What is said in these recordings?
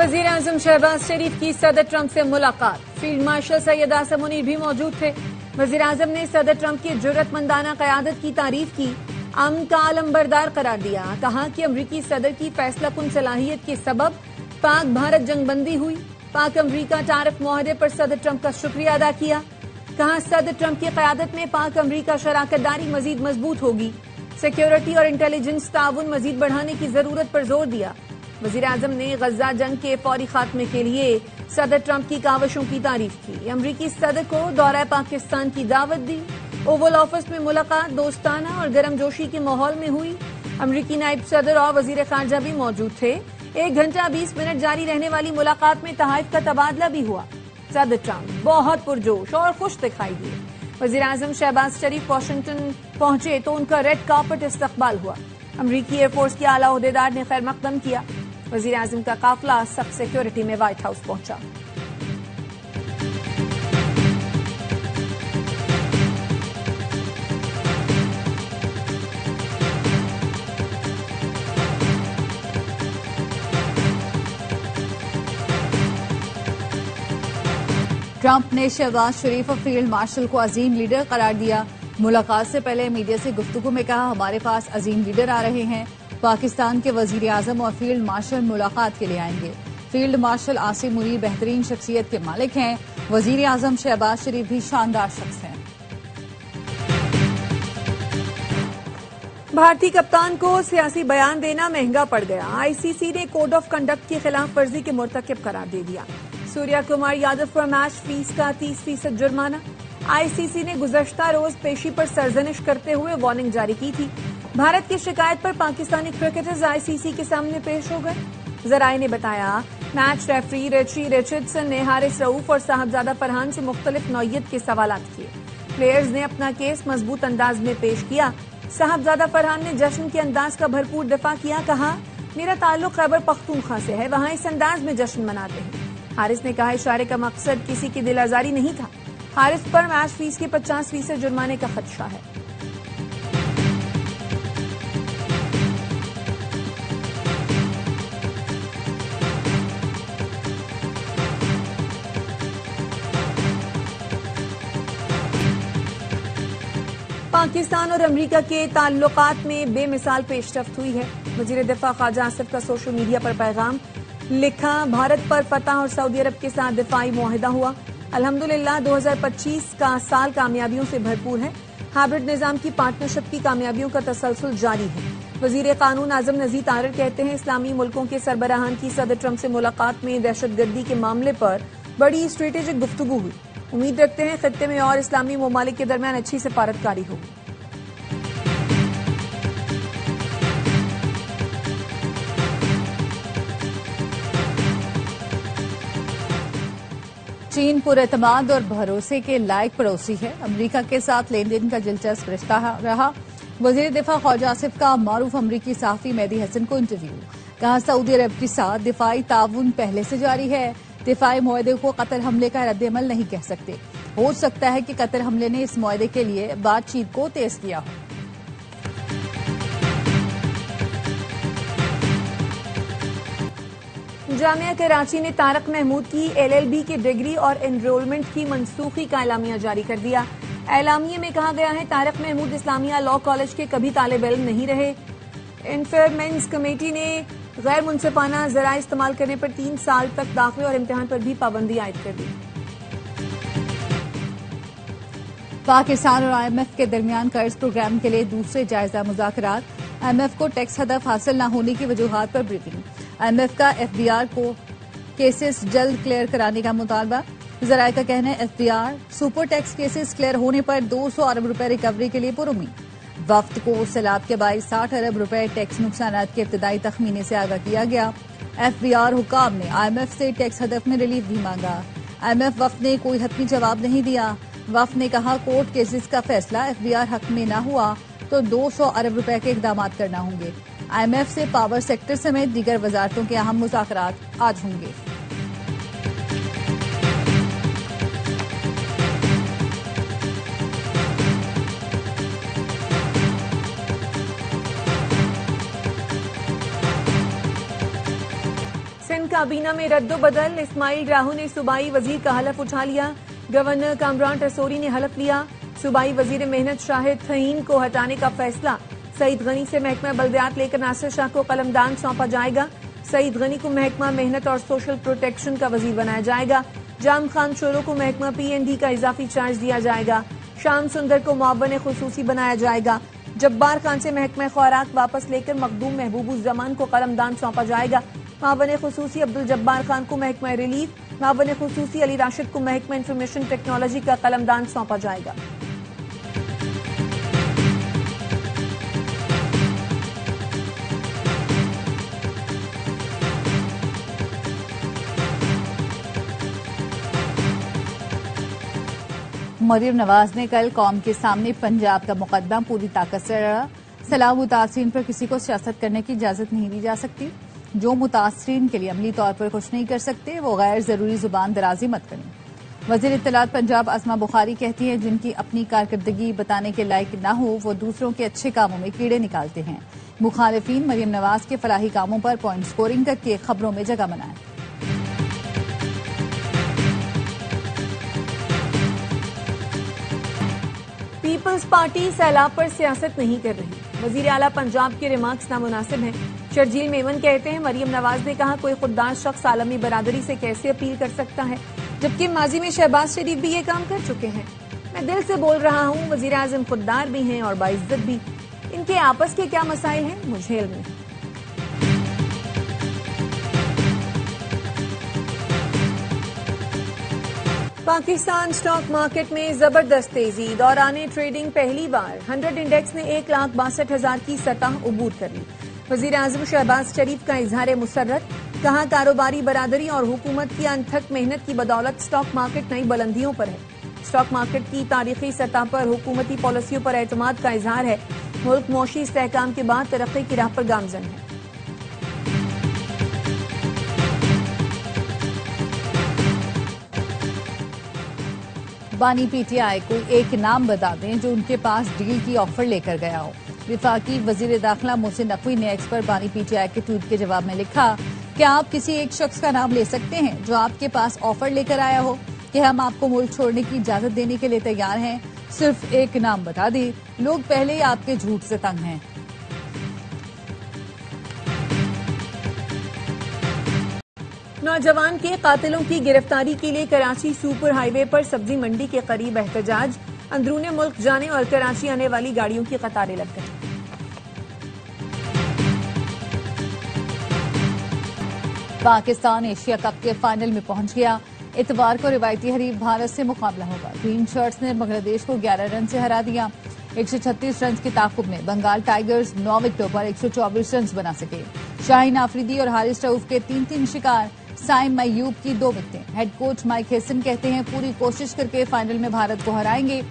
वजीर आजम शहबाज शरीफ की सदर ट्रंप से मुलाकात। फील्ड मार्शल सैयद आसिम मुनीर भी मौजूद थे। वजीर आजम ने सदर ट्रंप की जुर्रतमंदाना क़यादत की तारीफ की, अमन का आलमबरदार करार दिया। कहा कि अमरीकी सदर की फैसलाकुन सलाहियत के सबब पाक भारत जंगबंदी हुई। पाक अमरीका टारिफ मुआहदे पर सदर ट्रंप का शुक्रिया अदा किया। कहा सदर ट्रंप की क़यादत में पाक अमरीका शराकतदारी मजीद मजबूत होगी। सिक्योरिटी और इंटेलिजेंस ताउन मजीद बढ़ाने की जरूरत पर जोर दिया। वजीर आजम ने गजा जंग के फौरी खात्मे के लिए सदर ट्रंप की काविशों की तारीफ की। अमरीकी सदर को दौरा पाकिस्तान की दावत दी। ओवल ऑफिस में मुलाकात दोस्ताना और गर्मजोशी के माहौल में हुई। अमरीकी नायब सदर और वजीर खारजा भी मौजूद थे। 1 घंटा 20 मिनट जारी रहने वाली मुलाकात में तहाइफ का तबादला भी हुआ। सदर ट्रंप बहुत पुरजोश और खुश दिखाई दिए। वजीर आजम शहबाज शरीफ वाशिंगटन पहुंचे तो उनका रेड कार्पेट इस्तकबाल हुआ। अमरीकी एयरफोर्स के आला ओहदेदार ने खैर मकदम किया। वजीर आजम का काफिला सब सिक्योरिटी में व्हाइट हाउस पहुंचा। ट्रंप ने शहबाज शरीफ और फील्ड मार्शल को अजीम लीडर करार दिया। मुलाकात से पहले मीडिया से गुफ्तगू में कहा, हमारे पास अजीम लीडर आ रहे हैं। पाकिस्तान के वजीर आजम और फील्ड मार्शल मुलाकात के लिए आएंगे। फील्ड मार्शल आसिम मुनीर बेहतरीन शख्सियत के मालिक हैं। वजीर आजम शहबाज शरीफ भी शानदार शख्स हैं। भारतीय कप्तान को सियासी बयान देना महंगा पड़ गया। आईसीसी ने कोड ऑफ कंडक्ट की खिलाफ वर्जी के मुर्तकिब करार दे दिया। सूर्या कुमार यादव पर मैच फीस का 30% जुर्माना। आईसीसी ने गुज़श्ता रोज पेशी पर सरजनिश करते हुए वार्निंग जारी की थी। भारत की शिकायत पर पाकिस्तानी क्रिकेटर्स आईसीसी के सामने पेश हो गए। जराये ने बताया, मैच रेफरी रिची रिचर्डसन ने हारिस रऊफ और साहबजादा फरहान से मुख्तलिफ नौयत के सवालात किए। प्लेयर्स ने अपना केस मजबूत अंदाज में पेश किया। साहबजादा फरहान ने जश्न के अंदाज का भरपूर दिफा किया। कहा, मेरा ताल्लुक खैबर पख्तूनख्वा से है, वहां इस अंदाज में जश्न मनाते हैं। हारिस ने कहा, इशारे का मकसद किसी की दिल आजारी नहीं था। हारिस पर मैच फीस के 50% जुर्माने का खदशा है। पाकिस्तान और अमरीका के ताल्लुकात में बेमिसाल पेशरफ्त हुई है। वजीर दिफा ख्वाजा आसिफ का सोशल मीडिया पर पैगाम लिखा, भारत पर फतह और सऊदी अरब के साथ दिफाई मुआहिदा हुआ। अल्हम्दुलिल्लाह 2025 का साल कामयाबियों से भरपूर है। हाइब्रिड निजाम की पार्टनरशिप की कामयाबियों का तसलसल जारी है। वजीर कानून आजम नजीर तारिर कहते हैं, इस्लामी मुल्कों के सरबराहान की सदर ट्रंप से मुलाकात में दहशतगर्दी के मामले पर बड़ी स्ट्रेटेजिक गुफ्तगू हुई। उम्मीद रखते हैं खित्ते में और इस्लामी ममालिक के दरमियान अच्छी सिफारतकारी होगी। चीन पुरएतमाद और भरोसे के लायक पड़ोसी है। अमरीका के साथ लेन देन का दिलचस्प रिश्ता रहा। वजीर दिफा ख्वाजा आसिफ का मारूफ अमरीकी सहाफी मेहदी हसन को इंटरव्यू। कहा, सऊदी अरब के साथ दिफाई ताउन पहले से जारी है। दिफाई मुआहदे को कतर हमले का रद्दअमल नहीं कह सकते। हो सकता है कि कतर हमले ने इस मुआहदे के लिए बातचीत को तेज किया हो। जामिया कराची ने तारक महमूद की एलएलबी की डिग्री और एनरोलमेंट की मनसूखी का एलामिया जारी कर दिया। एलामिया में कहा गया है, तारक महमूद इस्लामिया लॉ कॉलेज के कभी तालिब इल्म नहीं रहे। इंफेयरमेंस कमेटी ने गैर मुनसिफाना जरा इस्तेमाल करने पर 3 साल तक दाखिले और इम्तिहान पर भी पाबंदी आयद कर दी। पाकिस्तान और आईएमएफ के दरमियान कर्ज प्रोग्राम के लिए दूसरे जायजा मुज़ाकरात। आईएमएफ को टैक्स हदफ हासिल न होने की वजूहात पर ब्रीफिंग। आईएमएफ का एफबीआर को केसेस जल्द क्लियर कराने का मुतालबा। जराये का कहना है, FBR super tax cases clear होने पर 200 अरब रुपए रिकवरी के लिए पुरुमीद। वफ्त को सैलाब के बाद 60 अरब रुपए टैक्स नुकसानात के इब्तदाई तखमीने से आगाह किया गया। एफबीआर हुकाम ने आईएमएफ से टैक्स हदफ में रिलीफ भी मांगा। आईएमएफ वफ्त ने कोई हतमी जवाब नहीं दिया। वफ्त ने कहा, कोर्ट केसेस का फैसला एफबीआर हक में न हुआ तो 200 अरब रुपए के इकदाम करना होंगे। आईएमएफ से पावर सेक्टर समेत दीगर वजारतों के अहम मुज़ाकरात आज होंगे। सिंध काबीना में रद्दोबदल, इस्माइल राहू ने सूबाई वजीर का हलफ उठा लिया। गवर्नर कामरान टसोरी ने हलफ लिया। सूबाई वजीर मेहनत शाहिद फहीम को हटाने का फैसला। सईद गनी से महकमा बल्दियात लेकर नासिर शाह को कलमदान सौंपा जाएगा। सईद गनी को महकमा मेहनत और सोशल प्रोटेक्शन का वजीर बनाया जाएगा। जाम खान शोरो को महकमा PND का इजाफी चार्ज दिया जाएगा। शाम सुंदर को मुअव्वन खुसूसी बनाया जाएगा। जब्बार खान से महकमा खुराक वापस लेकर मखदूम महबूबुज़्ज़मान को कलमदान सौंपा जाएगा। मुअव्वन खुसूसी अब्दुल जब्बार खान को महकमा रिलीफ, मुअव्वन खुसूसी अली राशिद को महकमा इंफॉर्मेशन टेक्नोलॉजी का कलमदान सौंपा जाएगा। मरियम नवाज ने कल कौम के सामने पंजाब का मुकदमा पूरी ताकत से लड़ा। सलाह मुतासरीन पर किसी को सियासत करने की इजाजत नहीं दी जा सकती। जो मुतासरीन के लिए अमली तौर पर कुछ नहीं कर सकते वो गैर जरूरी जुबान दराजी मत करें। वजीर इत्तलात पंजाब अस्मा बुखारी कहती हैं, जिनकी अपनी कारकर्दगी बताने के लायक न हो वो दूसरों के अच्छे कामों में कीड़े निकालते हैं। मुखालिफिन मरियम नवाज के फलाही कामों पर पॉइंट स्कोरिंग करके खबरों में जगह बनाएं। पीपल्स पार्टी सैलाब पर सियासत नहीं कर रही। वजीर आला पंजाब के रिमार्क्स नामुनासिब हैं। शर्जील मेमन कहते हैं, मरियम नवाज ने कहा कोई खुददार शख्स आलमी बरादरी से कैसे अपील कर सकता है, जबकि माजी में शहबाज शरीफ भी ये काम कर चुके हैं। मैं दिल से बोल रहा हूँ, वजीर आजम खुददार भी हैं और बाइज्जत भी। इनके आपस के क्या मसाइल हैं मुझे इल्म नहीं। पाकिस्तान स्टॉक मार्केट में जबरदस्त तेजी। दौराने ट्रेडिंग पहली बार 100 इंडेक्स ने 1,62,000 की सतह उबूर कर ली। वजीर आजम शहबाज शरीफ का इजहार मुसर्रत, कहा कारोबारी बरादरी और हुकूमत की अनथक मेहनत की बदौलत स्टॉक मार्केट नई बुलंदियों पर है। स्टॉक मार्केट की तारीखी सतह पर हुकूमती पॉलिसियों पर एतमाद का इजहार है। मुल्क मौशी इस्तेहकाम के बाद तरक्की की राह पर गामजन है। बानी PTI कोई एक नाम बता दें जो उनके पास डील की ऑफर लेकर गया हो। विफाकी वजीर दाखिला मोहसिन नकवी ने एक्स पर बानी PTI के ट्वीट के जवाब में लिखा, क्या आप किसी एक शख्स का नाम ले सकते हैं जो आपके पास ऑफर लेकर आया हो कि हम आपको मुल्क छोड़ने की इजाजत देने के लिए तैयार हैं? सिर्फ एक नाम बता दें। लोग पहले ही आपके झूठ से तंग हैं। नौजवान के कातिलों की गिरफ्तारी के लिए कराची सुपर हाईवे पर सब्जी मंडी के करीब एहतजाज। अंदरूने मुल्क जाने और कराची आने वाली गाड़ियों की कतारें लग गईं। पाकिस्तान एशिया कप के फाइनल में पहुंच गया। इतवार को रिवायती हरीफ भारत से मुकाबला होगा। ग्रीन शर्ट्स ने बांग्लादेश को 11 रन से हरा दिया। 136 रन के ताकुब में बंगाल टाइगर्स 9 विकेटों पर 124 रन बना सके। शाहीन आफरीदी और हारिस रऊफ के 3-3 शिकार, साइम मयूब की 2 विकेटें। हेड कोच माइक हेसन कहते हैं, पूरी कोशिश करके फाइनल में भारत को हराएंगे।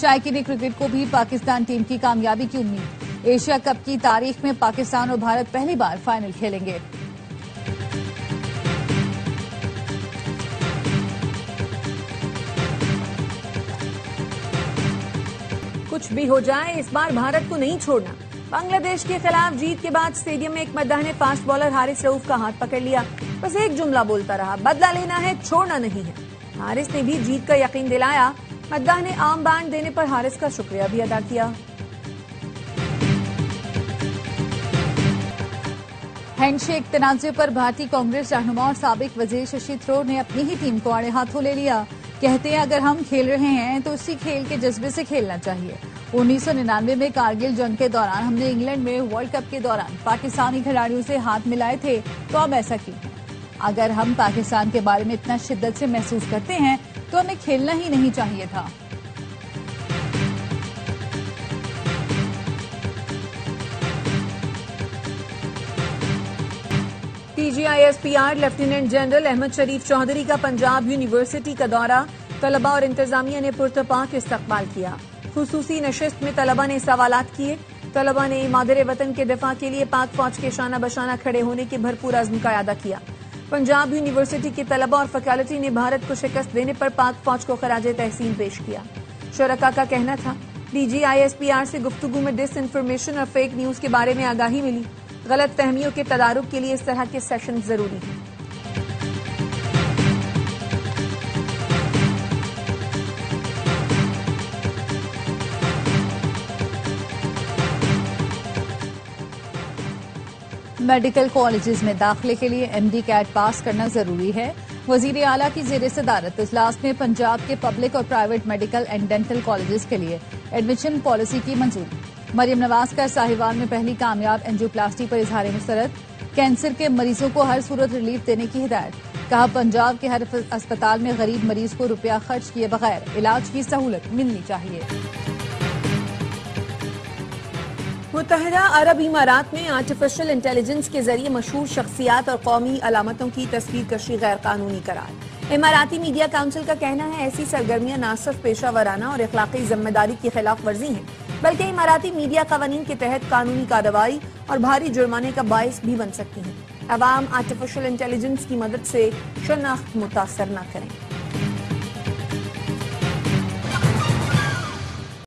शायकीन क्रिकेट को भी पाकिस्तान टीम की कामयाबी की उम्मीद। एशिया कप की तारीख में पाकिस्तान और भारत पहली बार फाइनल खेलेंगे। कुछ भी हो जाए, इस बार भारत को नहीं छोड़ना। बांग्लादेश के खिलाफ जीत के बाद स्टेडियम में एक मद्दाह ने फास्ट बॉलर हारिस रऊफ का हाथ पकड़ लिया। बस एक जुमला बोलता रहा, बदला लेना है, छोड़ना नहीं है। हारिस ने भी जीत का यकीन दिलाया। मद्दाह ने आर्म बैंड देने पर हारिस का शुक्रिया भी अदा किया। हैंडशेक तनाजे पर भारतीय कांग्रेस रहनुमा और साबिक वजीर शशि थरूर ने अपनी ही टीम को आड़े हाथों ले लिया। कहते हैं, अगर हम खेल रहे हैं तो उसी खेल के जज्बे से खेलना चाहिए। 1999 में कारगिल जंग के दौरान हमने इंग्लैंड में वर्ल्ड कप के दौरान पाकिस्तानी खिलाड़ियों से हाथ मिलाए थे, तो अब ऐसा क्यों है? अगर हम पाकिस्तान के बारे में इतना शिद्दत से महसूस करते हैं तो हमें खेलना ही नहीं चाहिए था। TGISPR लेफ्टिनेंट जनरल अहमद शरीफ चौधरी का पंजाब यूनिवर्सिटी का दौरा। तलबा और इंतजामिया ने पुरतपाक इस्तकबाल किया। खुसूसी नशिस्त में तलबा ने सवालात किए। तलबा ने मादरे वतन के दिफा के लिए पाक फौज के शाना बशाना खड़े होने के भरपूर अज़्म का अदा किया। पंजाब यूनिवर्सिटी के तलबा और फैकल्टी ने भारत को शिकस्त देने पर पाक फौज को खराजे तहसीन पेश किया। शुरका का कहना था, DGISPR से गुफ्तगू में डिस इन्फॉर्मेशन और फेक न्यूज के बारे में आगाही मिली। गलत फहमियों के तदारुक के लिए इस तरह के सेशन जरूरी हैं। मेडिकल कॉलेजेस में दाखिले के लिए MD कैट पास करना जरूरी है। वजीर आला की जेर सदारत इजलास में पंजाब के पब्लिक और private medical and dental colleges के लिए एडमिशन पॉलिसी की मंजूरी। मरियम नवाज का साहिवाल में पहली कामयाब एंजियोप्लास्टी पर इजहार मुस्तरद। कैंसर के मरीजों को हर सूरत रिलीफ देने की हिदायत। कहा, पंजाब के हर अस्पताल में गरीब मरीज को रुपया खर्च किए बगैर इलाज की सहूलत मिलनी चाहिए। मुत्तहिदा अरब इमारात में आर्टिफिशियल इंटेलिजेंस के जरिए मशहूर शख्सियात और कौमी अलामतों की तस्वीर कशी गैर कानूनी करार। इमाराती मीडिया काउंसिल का कहना है, ऐसी सरगर्मियां न सिर्फ पेशा वराना और अखलाकी जिम्मेदारी की खिलाफ वर्जी हैं, बल्कि इमाराती मीडिया कवानीन के तहत कानूनी कार्रवाई और भारी जुर्माने का बायस भी बन सकती हैं। अवाम आर्टिफिशियल इंटेलिजेंस की मदद से शनाख्त मुतासर न करें।